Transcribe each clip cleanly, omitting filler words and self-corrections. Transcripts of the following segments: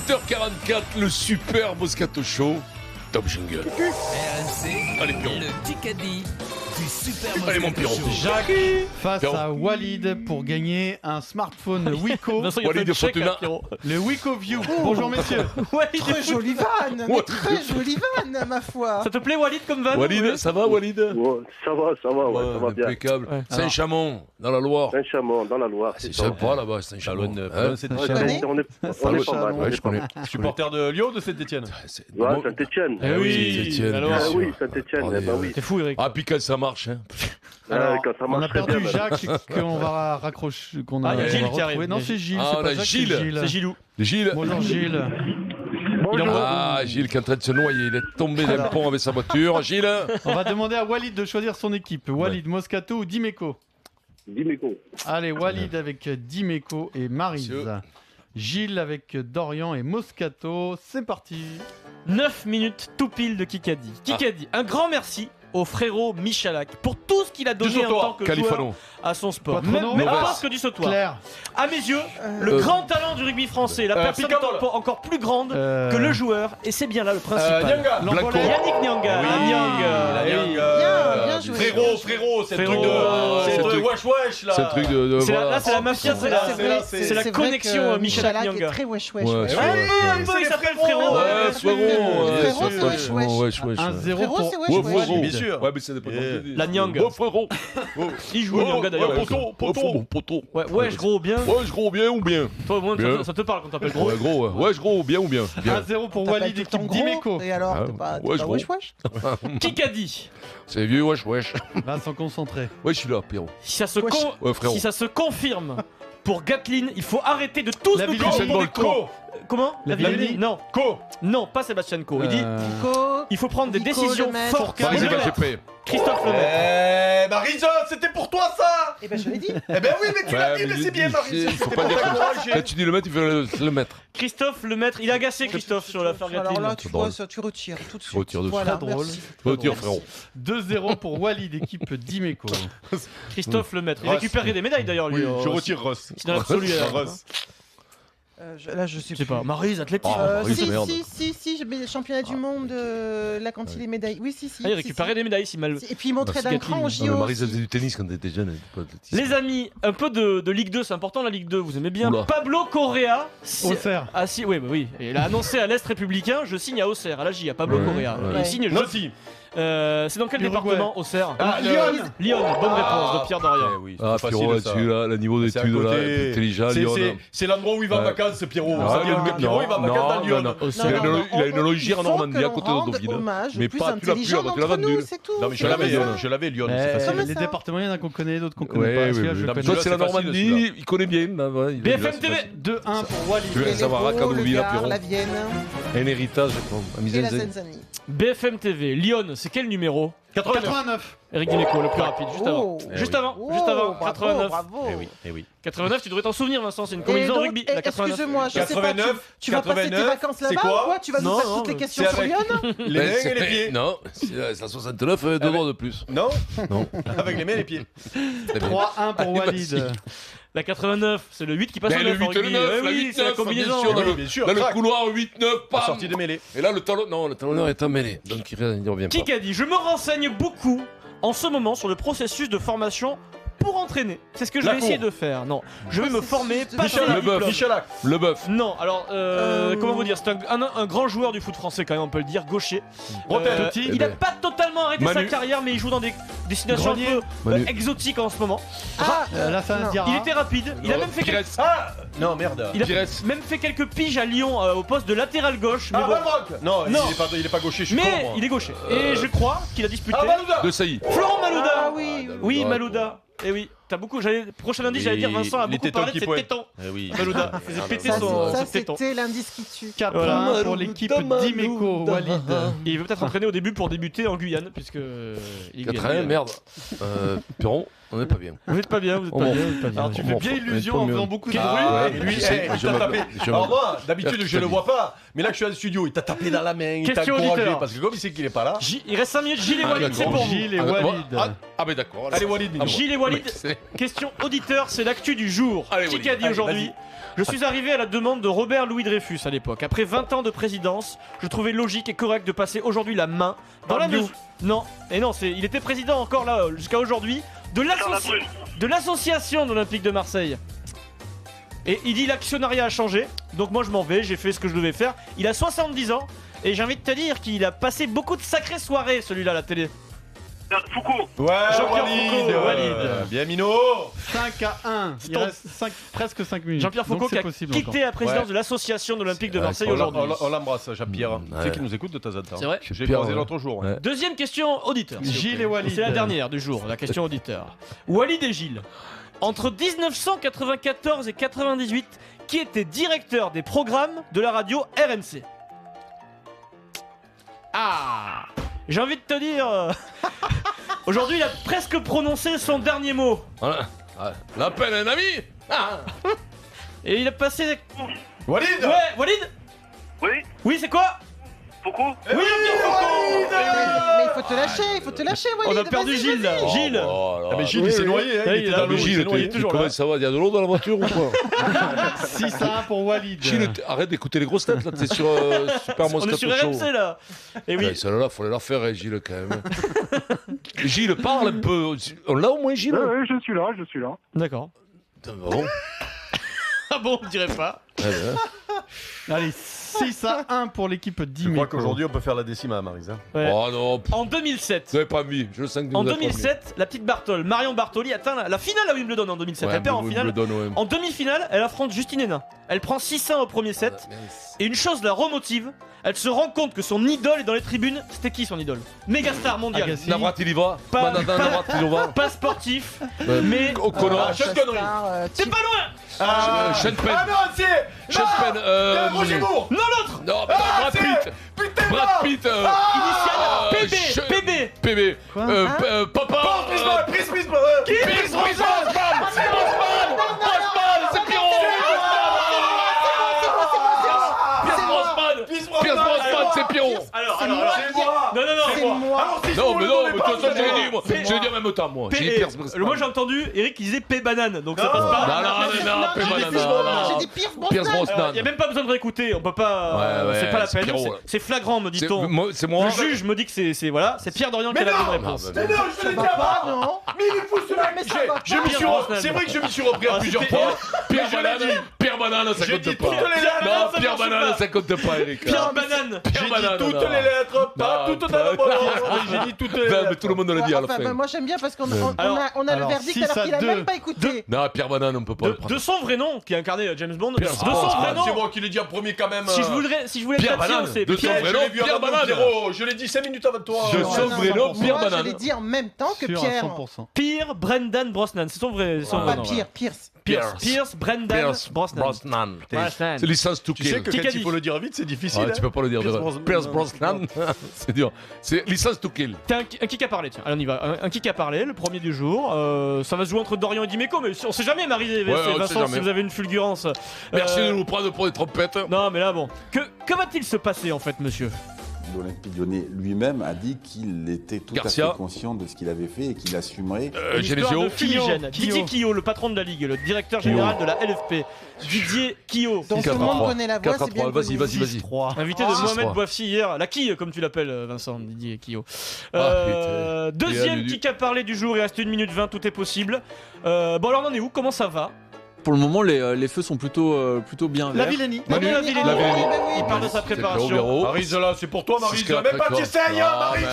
17h44, le super Moscato Show. Top jingle. RMC, Allez, Pierrot. le Kikadi du super Allez, mon Moscato Pierrot. Show. Jacques face Pierrot. à Walid pour gagner un smartphone Wiko. Vincent, il a fait Walid le chèque, Fortuna. hein, Pierrot. Le Wiko View. Bonjour messieurs. Ouais, il est Très fou. jolie vanne, mais Ouais. très jolie vanne, ma foi. Ça te plaît, Walid, comme van? Walid, ça va, Walid? Ouais, ça va, ouais, ça va bien. Impeccable. Ouais. Saint-Chamond, dans la Loire. Saint-Chamond, dans la Loire. C'est ça. sympa là-bas, Saint-Chamond. Hein C'est Ouais, Chalon. on est pas mal. Chalon. Ouais, je connais. Supporter de Lyon ou de Saint-Etienne? Ouais, Saint-Etienne. Eh oui, Saint-Étienne, alors. bien Ah sûr. oui, Saint-Etienne, Allez, eh ben oui. T'es fou, Eric. Ah, puis quand ça marche, hein. Alors, Quand ça on a marche très perdu bien, Jacques qu'on va raccrocher. Qu'on Ah, il y a on Gilles va qui arrive. retrouver. Non, c'est Gilles. Ah, c'est on pas a Jacques, Gilles. C'est Gilou. Gilles. Bonjour Gilles. Ah, Gilles qui est en train de se noyer. Il est tombé d'un Alors. pont avec sa voiture. Gilles. On va demander à Walid de choisir son équipe. Walid, Moscato ou Dimeco. Dimeco. Allez, Walid avec Dimeco et Maryse. Monsieur. Gilles avec Dorian et Moscato. C'est parti. 9 minutes tout pile de Kikadi. Kikadi, un grand merci au frérot Michalak pour tout ce qu'il a donné en tant que joueur Califano. à son sport. Quattrono. Même Mauvaise. pas que du sautoir. Claire. À mes yeux, le grand talent du rugby français, la personne Picabol. encore plus grande que le joueur, et c'est bien là le principal. Nyanga. Blanco. Yannick Nyanga. Oui, la Nyang. la Eh Nyang. oui. Bien joué. Frérot, c'est le truc Frérot, de. C'est c'est le le wesh wesh là. C'est le truc de. C'est voilà. là, c'est la mafia, c'est la. c'est la vrai connexion, que Michalak Michalak Nyanga. est très wesh wesh. Ouais, wesh. c'est Ouais, vrai. un peu, il s'appelle frérot. Ouais, frérot. Frérot, c'est wesh wesh. Wesh, wesh. 1-0 Frérot, pour c'est Ouais, wesh wesh. frérot. Bien sûr. Ouais, mais ça dépend. La Nyang. Ouais, frérot. Il joue Nyanga d'ailleurs. Ouais, poteau. Ouais, wesh gros, bien. Wesh, gros, bien ou bien? Toi au moins Bien. ça te parle quand t'appelles gros. Ouais, gros, ouais. Wesh, gros, bien ou bien? Bien. 1-0 pour T'appelles Walid tout le temps équipe gros, Dimeco. et alors, Ah, t'es pas wesh, pas gros. wesh wesh. Kikadi. C'est vieux, wesh, wesh. Vincent concentré. Ouais, je suis là, Pierrot. Si ça se Wesh. Ouais, frérot. si ça se confirme pour Gatlin, il faut arrêter de tous La nous ville prendre Usain pour des Bolt. cons. Comment La Villani Villani. Non. Co. Non, pas Sébastien Coe. Il dit Nico. il faut prendre des Nico décisions Lemaître. fortes. Maryse Lemaitre. GP. Christophe Lemaitre. Marisa, c'était pour toi ça. Eh ben je l'ai dit. Eh ben oui, mais tu l'as dit, mais c'est bien Marisa. Faut C'était pas pour dire t'encourager. Quand tu dis le mettre, il faut le mettre. Christophe Lemaitre, il a agacé Christophe sur l'affaire Alors Gatlin. là, tu vois ça, tu retires tout de suite. retire de suite. Voilà, Très drôle. merci. Retire, frérot. 2-0 pour Walid équipe Dimeco. Christophe Lemaitre. Il Russ. récupère des médailles d'ailleurs lui. Oui, je retire Russ. C'est dans l'absolu. Russ. Là, je sais Je sais plus. pas. Maryse, athlétique. Maryse, Si, merde. si, j'ai les championnats du monde, là, quand il est médaille. Oui, si. Ah, il récupérait des médailles si mal. Et puis il montrait Bah, d'un c'est cran au Gatlin. Non, mais JO. Maryse, elle faisait du tennis quand elle était jeune. Elle était pas athlétiste. Les amis, un peu de Ligue 2, c'est important la Ligue 2, vous aimez bien. Oula. Pablo Correa. Auxerre. Ah si, oui, bah oui. Et il a annoncé à l'Est républicain, je signe à Auxerre, à la J, à Pablo Ouais, Correa. ouais. Il signe. Noti. C'est dans quel L'Uruguay. département, Auxerre Lyon. Lyon, bonne réponse de Pierre Dorian. oui, Ah, c'est Pierrot, facile ça. là-dessus, là, le niveau C'est à d'études, là, côté. intelligent, C'est- Lyon. C'est l'endroit où il va en Ouais. vacances, Pierrot. Ah, C'est-à-dire que Pierrot, il va en vacances dans Lyon. non. Non, Il a une- non, il a une logique en Normandie, à côté de rendre Deauville. hommage Mais aux plus pas, tu l'as plus, intelligents tu l'as d'entre nous, vendu. c'est tout. Non, mais je C'est l'avais, comme ça. je l'avais, Lyon. Eh, C'est facile. Comme les ça. départements, il y en a qu'on connaît, d'autres qu'on connaît Ouais, pas. ouais, Celui-là, je ouais. le Non, mais connais Toi, pas. c'est la c'est facile, Normandie, celui-là. il connaît bien. là, ouais, il est bien, BFM c'est TV. facile. 2-1 pour Walid. Tu veux Et savoir les à Beaux, le Canoville, Gard, Pierrot. la Vienne Un héritage, à et la Misenzen. Zenzani. BFM TV, Lyon, c'est quel numéro 89. Eric Dimeco, le plus rapide, juste avant. Oh. Juste oui. avant, Oh, juste avant. bravo, 89. bravo. Eh oui. 89, tu devrais t'en souvenir, Vincent, c'est une Et combinaison de donc, rugby. La 89. excuse-moi, je sais pas, 89, tu vas passer tes 89, vacances c'est là-bas quoi ou quoi? Tu vas nous Non, faire non, toutes les questions c'est sur avec- Lyon? Les mains et les pieds. Non, c'est 169, deux doigts de plus. Non. Non. Avec les mains et les pieds. 3-1 pour Allez, Walid. vas-y. La 89, c'est le 8 qui passe Mais au le 9 en 8 et le rugby. 9, Eh la oui, 8, c'est la 9, combinaison. bien sûr, Oui, bien sûr. Dans le Crac. couloir 8-9, La pam. sortie de mêlée. Et là, le talonneur est emmêlé. Donc il revient pas. Qui a dit je me renseigne beaucoup en ce moment sur le processus de formation pour entraîner. C'est ce que je La vais cour. essayer de faire. Non, je vais me former, de- passer Michel un Leboeuf. diplôme. Michalak. Le bœuf. Non, alors comment vous dire, c'est un grand joueur du foot français quand même, on peut le dire, gaucher. Bretelle. Petit. Il n'a pas totalement arrêté sa Manu. carrière, mais il joue dans des destinations un Grenier. peu Manu. exotiques en ce moment. Ah, Là, ça non. dira. Il était rapide, il a même fait Pires. Ah non, merde. il a Pires. même fait quelques piges à Lyon au poste de latéral gauche. Mais Ah, bon. Balrock. Non, Non. il est pas gaucher, je suis con, Mais moi. il est gaucher. Et je crois qu'il a disputé. Ah, Malouda. De Sailly. Florent Malouda. Ah oui. Oui, Ouais. Malouda. Et oui, t'as beaucoup. Prochain indice, Les- j'allais dire Vincent a les beaucoup tétons parlé de qui ses pointent. tétons. Eh oui. Malouda faisait péter Ça, son ça, téton. c'était l'indice qui tue. 4-1 pour l'équipe Dimeco. Walid. Et il veut peut-être entraîner au début pour débuter en Guyane, puisque. il est 4-1, Guyanais. merde. Perron. On n'est pas bien. Vous êtes pas bien, vous êtes pas bien. Alors tu fais bien illusion en faisant beaucoup de bruit. Ah, Ouais, et lui, je sais, il je t'a me- tapé. je me- Alors moi, d'habitude, je le Mercredi. vois pas. Mais là, que je suis à le studio, il t'a tapé dans la main, il t'a Question encouragé. auditeur. Parce que comme il sait qu'il est pas là. Il reste 5 minutes, Gilles et Ah, Walid, c'est d'accord. pour vous. Gilles et Ah, Walid. mais d'accord. Allez, Walid, dis-nous. Gilles et Walid, C'est- question auditeur, c'est l'actu du jour. Allez, Qui Walid. a dit Allez, aujourd'hui? Je suis arrivé à la demande de Robert Louis Dreyfus à l'époque. Après 20 ans de présidence, je trouvais logique et correct de passer aujourd'hui la main dans la mesure. Non, et non, il était président encore là jusqu'à aujourd'hui de l'association olympique de Marseille. Et il dit l'actionnariat a changé, donc moi je m'en vais, j'ai fait ce que je devais faire. Il a 70 ans et j'ai envie de te dire qu'il a passé beaucoup de sacrées soirées celui-là à la télé. Foucault. Ouais, Jean-Pierre Walid. Foucault, Walid. Bien, Minot. 5-1. Il Stop. reste presque 5 minutes. Jean-Pierre Foucault Donc qui c'est a possible quitté encore. la présidence Ouais. de l'association olympique de Marseille Ouais, aujourd'hui. On l'embrasse, Jean-Pierre. Tu sais Ouais. qu'il nous écoute de temps en temps. C'est vrai. J'ai Jean-Pierre, croisé ouais. l'autre jour. Ouais. Deuxième question auditeur. s'il vous Gilles plaît. et Walid. C'est la dernière du jour, la question auditeur. Walid et Gilles. Entre 1994 et 98, qui était directeur des programmes de la radio RMC? Ah, j'ai envie de te dire, aujourd'hui il a presque prononcé son dernier mot. Voilà. Ah, l'appel un ami. Ah. Et il a passé... Walid. Ouais, Walid? Oui. Oui, c'est quoi? Foucault. Oui, Jean-Pierre Foucault. Mais il faut te lâcher, Walid. On a perdu vas-y, Gilles là. vas-y. Gilles. Ah, mais Gilles, il s'est noyé. hein, Ouais, Il il était a- dans l'eau. mais il Gilles, s'est noyé. il est toujours Comment là. ça va? Il y a de l'eau dans la voiture ou quoi? 6-1 pour Walid. Gilles, arrête d'écouter les grosses têtes là, t'es sur Super On est Moscato sur Show. RMC là. Et oui. Ouais, celle-là, fallait la faire, hein, Gilles, quand même. Gilles, parle un peu. On l'a au moins, Gilles? Oui, je suis là. D'accord. Bon. Ah bon, on dirait pas. Eh ben. Allez, 6-1 pour l'équipe Je d'Imeco. crois qu'aujourd'hui, on peut faire la décima, Maryse. hein. Ouais. Oh non, En 2007. vous n'avez pas mis. Je le sens que vous En avez pas mis. 2007, la petite Bartoli, Marion Bartoli atteint la finale à Wimbledon en 2007. Ouais, Elle perd en vous finale. me le donne, ouais. En demi-finale, elle affronte Justine Hénin. Elle prend 6-1 au premier set. Ah, mince. Et une chose la remotive, elle se rend compte que son idole est dans les tribunes. C'était qui son idole? Mégastar mondial. Agassi. Navratilova. Pas- Navratilova. Pas sportif, Ouais. mais... O'Connor. Sean Connery. T'es pas loin. Sean Penn. Ah non, c'est. Sean Penn. Roger Moore. Non, l'autre. Non, mais non, Brad Pitt. Putain, Brad Pitt. Initial PB. PB. Quoi Papa. Chris Chris Brosnan. C'est Pierrot. Pierce Brosnan, c'est Pierrot. Alors, C'est alors, moi. C'est moi. non, non, non. C'est moi. Non, mais non, mais de toute façon, j'ai dit, moi. C'est- J'ai dit en même temps, moi. J'ai dit P- Pierce Brosnan. moi j'ai entendu Eric qui disait P banane, donc ça Non. passe Non, pas. non, non, J'ai non, dit non, non. J'ai dit Pierce Pierce Brosnan. Brosnan. Il y a même pas besoin de réécouter, on peut pas. Ouais, ouais, c'est pas la c'est peine. Pierrot, c'est- là. C'est flagrant, me C'est dit-on. c'est moi. Le juge me dit que c'est voilà, c'est Pierre Dorian qui a Mais la bonne non. réponse. Mais non, je te l'ai dit va pas, avant. non. Mais il est fou ce mec. Mais ça va Je m'y pas. suis Brosnan. C'est vrai que je m'y suis repris à Ah, plusieurs c'était- fois. Pierre je l'ai Banane, dit. Pierre Banane, ça J'ai compte dit pas. toutes les lettres. Non, ça Pierre marche Banane, pas. ça compte pas, Eric. Pierre banane. J'ai Pierre dit Banane, toutes non. les lettres, pas Non, toutes dans le bon ordre. J'ai dit toutes les Non, lettres. mais tout le monde l'a dit à la Enfin, fin. bah, moi j'aime bien parce qu'on Alors, on a le verdict 6 alors qu'il a 2. même pas écouté. Non, Pierre Banane, on peut pas le De prendre. son vrai nom, qui a incarné James Bond. De Pierre son Brosnan. vrai C'est nom. moi qui l'ai dit en premier quand même. Si je voulais Pierre être patient, Banane, c'est de son Pierre. vrai Je nom, l'ai vu Pierre avant Banane. Pierrot. Je l'ai dit 5 minutes avant toi. Je Non, son non, vrai non, nom, pour Pierre moi, Banane. Je l'ai dit en même temps que Sûr à Pierre. 100%. Pierre Brendan Brosnan, c'est son vrai Pas nom. Pierre, Pierce. Pierce Brendan Pierce Brosnan. Brosnan. Brosnan. C'est licence to Tu sais kill. que Qui quand a dit il faut le dire vite, c'est difficile. Ouais, tu peux pas le dire. Pierce de- Brosnan. Pierce Brosnan. C'est dur. C'est licence to kill. T'as un kick à parler, tiens. Allez, on y va. Un kick à parler, le premier du jour. Ça va se jouer entre Dorian et Dimeco, mais on sait jamais, Marie et Ouais, on sait Vincent, si jamais. vous avez une fulgurance. Merci Euh, de nous prendre pour des trompettes. Non, mais là, bon. Que va-t-il se passer, en fait, monsieur? L'Olympique Lyonnais lui-même a dit qu'il était tout Garcia. à fait conscient de ce qu'il avait fait et qu'il assumerait. Une histoire Genesio. de fumigène. Kyo. Didier Quillot, le patron de la Ligue, le directeur général de la LFP. Didier Quillot. Donc tout le monde connaît la voix, c'est bien 4-3, vas-y, connu. vas-y, vas-y. 3. Invité de Ah. Mohamed 6-3. Bouafsi hier, la quille comme tu l'appelles Vincent, Didier Quillot. Ah, putain. Deuxième Et kick à parler du jour, il reste 1 minute 20, tout est possible. Bon alors on en est où? Comment ça va? Pour le moment, les feux sont plutôt bien La verts. Villani. Manu Manu, Lavillény. ah, Lavillény. oui, Il parle de sa C'est Pierrot préparation. Véro. Maryse là, c'est pour toi, Maryse. 6-4, Même pas d'accord. t'essayes, hein, Maryse.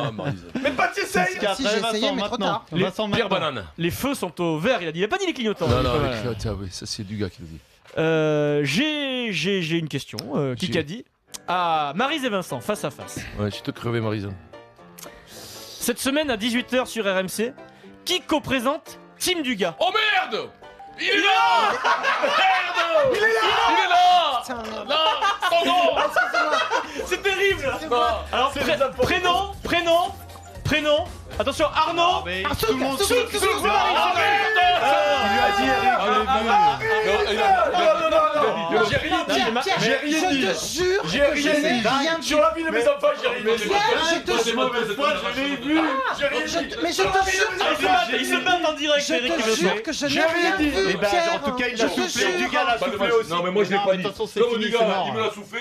Non, Maryse. Même pas t'essayes. 4. Si, j'ai essayé, mais trop tard. Vincent Pierre maintenant. Banane. Les feux sont au vert, il a dit. Il a pas dit les clignotants. Non, il est non, pas mal. avec- tiens, oui, ça c'est du gars qui le dit. J'ai une question. Qui a dit? Ah, Maryse et Vincent, face à face. Ouais, je te crevais, Maryse. Cette semaine à 18h sur RMC, qui co-présente Team Dugas? Oh merde! Il est là! Merde! Il est là! Putain, merde. Là! Oh non! Excusez-moi. C'est terrible! C'est moi. Alors, prénom, Attention, Arnaud. Mais Ah, tout le monde Souk, se- Souk, se- Souk, Ah, il lui a dit Eric. J'ai rien dit. Pierre, J'ai rien dit. je te jure J'ai que je rien n'ai dit. rien dit. Sur la vie de mes enfants, j'ai rien dit. Pierre, je te jure. mauvaise foi, je l'ai vu. J'ai rien dit. Mais je te jure Ils se battent en direct, je Eric et te Vincent. jure que je n'ai J'ai rien rien dit. vu, Eh ben, Pierre. en tout cas, il Je a te soufflé. jure. Du gars l'a soufflé aussi. Non, mais moi je l'ai Non, pas de dit. toute façon, c'est Non, fini, du c'est gars, mort. il me l'a soufflé.